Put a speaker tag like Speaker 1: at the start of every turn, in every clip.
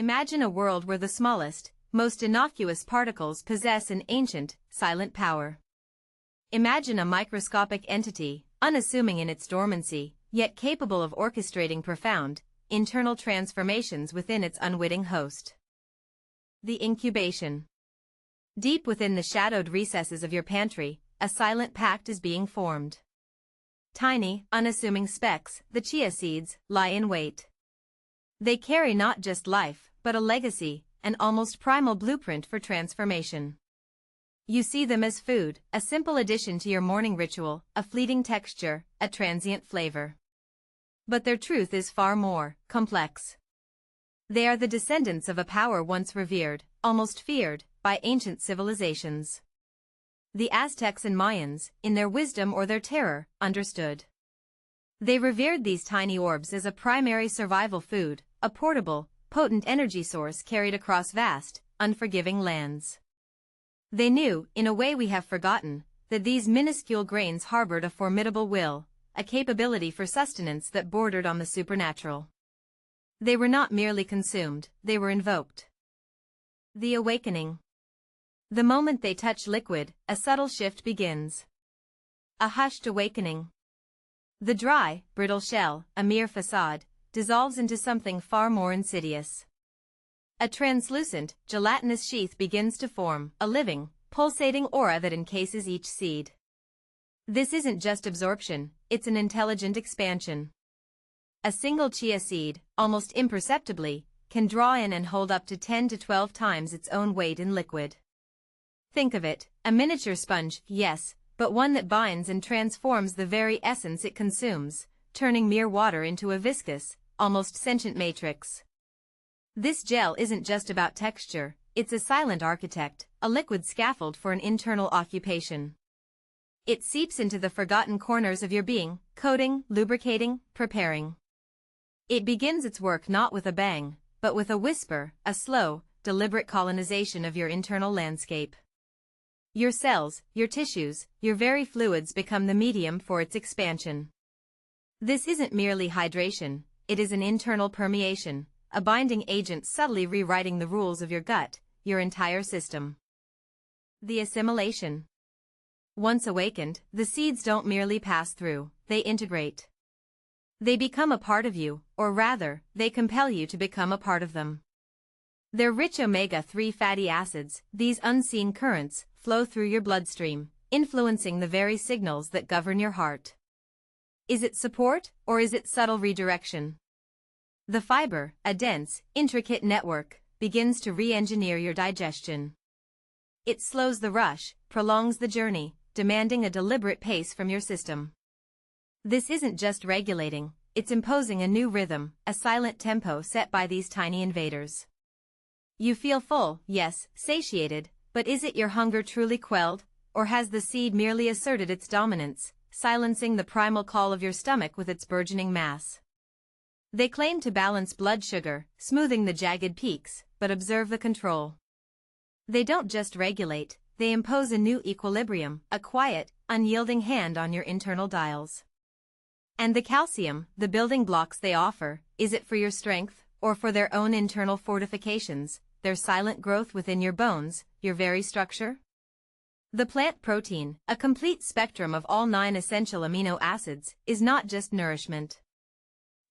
Speaker 1: Imagine a world where the smallest, most innocuous particles possess an ancient, silent power. Imagine a microscopic entity, unassuming in its dormancy, yet capable of orchestrating profound, internal transformations within its unwitting host. The incubation. Deep within the shadowed recesses of your pantry, a silent pact is being formed. Tiny, unassuming specks, the chia seeds, lie in wait. They carry not just life, but a legacy, an almost primal blueprint for transformation. You see them as food, a simple addition to your morning ritual, a fleeting texture, a transient flavor. But their truth is far more complex. They are the descendants of a power once revered, almost feared, by ancient civilizations. The Aztecs and Mayans, in their wisdom or their terror, understood. They revered these tiny orbs as a primary survival food, a portable, potent energy source carried across vast, unforgiving lands. They knew, in a way we have forgotten, that these minuscule grains harbored a formidable will, a capability for sustenance that bordered on the supernatural. They were not merely consumed, they were invoked. The awakening. The moment they touch liquid, a subtle shift begins. A hushed awakening. The dry, brittle shell, a mere facade, dissolves into something far more insidious. A translucent, gelatinous sheath begins to form, a living, pulsating aura that encases each seed. This isn't just absorption, it's an intelligent expansion. A single chia seed, almost imperceptibly, can draw in and hold up to 10 to 12 times its own weight in liquid. Think of it, a miniature sponge, yes, but one that binds and transforms the very essence it consumes, turning mere water into a viscous, almost sentient matrix. This gel isn't just about texture, it's a silent architect, a liquid scaffold for an internal occupation. It seeps into the forgotten corners of your being, coating, lubricating, preparing. It begins its work not with a bang, but with a whisper, a slow, deliberate colonization of your internal landscape. Your cells, your tissues, your very fluids become the medium for its expansion. This isn't merely hydration, it is an internal permeation, a binding agent subtly rewriting the rules of your gut, your entire system. The assimilation. Once awakened, the seeds don't merely pass through, they integrate. They become a part of you, or rather, they compel you to become a part of them. Their rich omega-3 fatty acids, these unseen currents, flow through your bloodstream, influencing the very signals that govern your heart. Is it support, or is it subtle redirection? The fiber, a dense, intricate network, begins to re-engineer your digestion. It slows the rush, prolongs the journey, demanding a deliberate pace from your system. This isn't just regulating, it's imposing a new rhythm, a silent tempo set by these tiny invaders. You feel full, yes, satiated, but is it your hunger truly quelled, or has the seed merely asserted its dominance, silencing the primal call of your stomach with its burgeoning mass? They claim to balance blood sugar, smoothing the jagged peaks, but observe the control. They don't just regulate, they impose a new equilibrium, a quiet, unyielding hand on your internal dials. And the calcium, the building blocks they offer, is it for your strength, or for their own internal fortifications, their silent growth within your bones, your very structure? The plant protein, a complete spectrum of all 9 essential amino acids, is not just nourishment.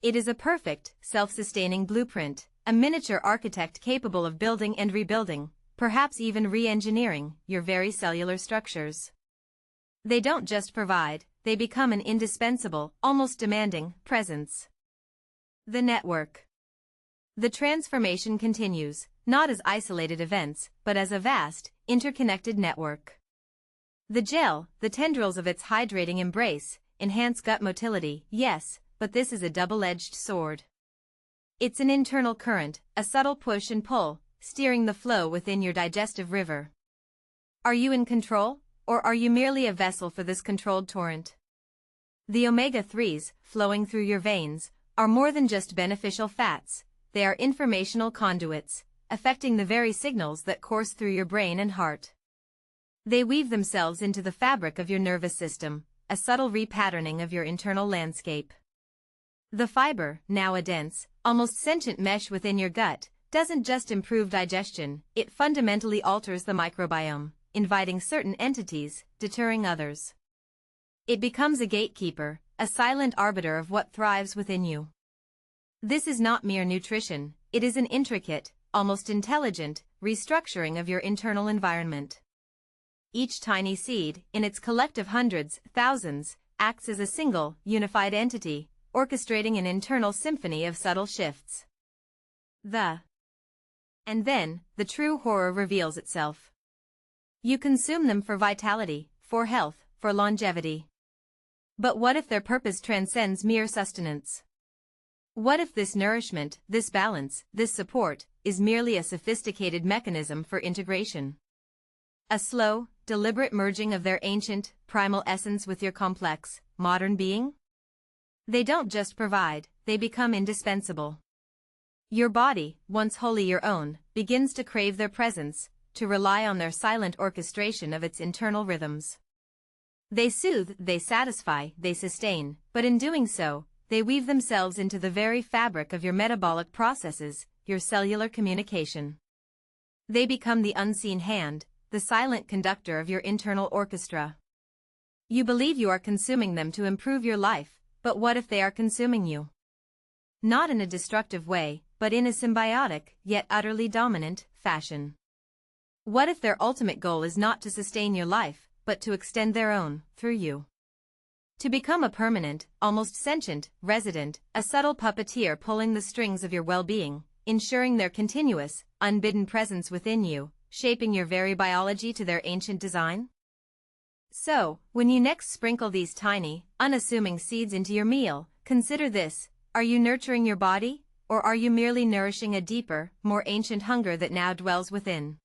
Speaker 1: It is a perfect, self-sustaining blueprint, a miniature architect capable of building and rebuilding, perhaps even re-engineering, your very cellular structures. They don't just provide, they become an indispensable, almost demanding, presence. The network. The transformation continues, not as isolated events, but as a vast, interconnected network. The gel, the tendrils of its hydrating embrace, enhance gut motility, yes, but this is a double-edged sword. It's an internal current, a subtle push and pull, steering the flow within your digestive river. Are you in control, or are you merely a vessel for this controlled torrent? The omega-3s, flowing through your veins, are more than just beneficial fats, they are informational conduits, affecting the very signals that course through your brain and heart. They weave themselves into the fabric of your nervous system, a subtle repatterning of your internal landscape. The fiber, now a dense, almost sentient mesh within your gut, doesn't just improve digestion, it fundamentally alters the microbiome, inviting certain entities, deterring others. It becomes a gatekeeper, a silent arbiter of what thrives within you. This is not mere nutrition, it is an intricate, almost intelligent, restructuring of your internal environment. Each tiny seed, in its collective hundreds, thousands, acts as a single, unified entity, orchestrating an internal symphony of subtle shifts. And then, the true horror reveals itself. You consume them for vitality, for health, for longevity. But what if their purpose transcends mere sustenance? What if this nourishment, this balance, this support, is merely a sophisticated mechanism for integration? A slow, deliberate merging of their ancient, primal essence with your complex, modern being? They don't just provide, they become indispensable. Your body, once wholly your own, begins to crave their presence, to rely on their silent orchestration of its internal rhythms. They soothe, they satisfy, they sustain, but in doing so, they weave themselves into the very fabric of your metabolic processes, your cellular communication. They become the unseen hand, the silent conductor of your internal orchestra. You believe you are consuming them to improve your life, but what if they are consuming you? Not in a destructive way, but in a symbiotic, yet utterly dominant, fashion. What if their ultimate goal is not to sustain your life, but to extend their own, through you? To become a permanent, almost sentient, resident, a subtle puppeteer pulling the strings of your well-being, ensuring their continuous, unbidden presence within you, shaping your very biology to their ancient design? So, when you next sprinkle these tiny, unassuming seeds into your meal, consider this: are you nurturing your body, or are you merely nourishing a deeper, more ancient hunger that now dwells within?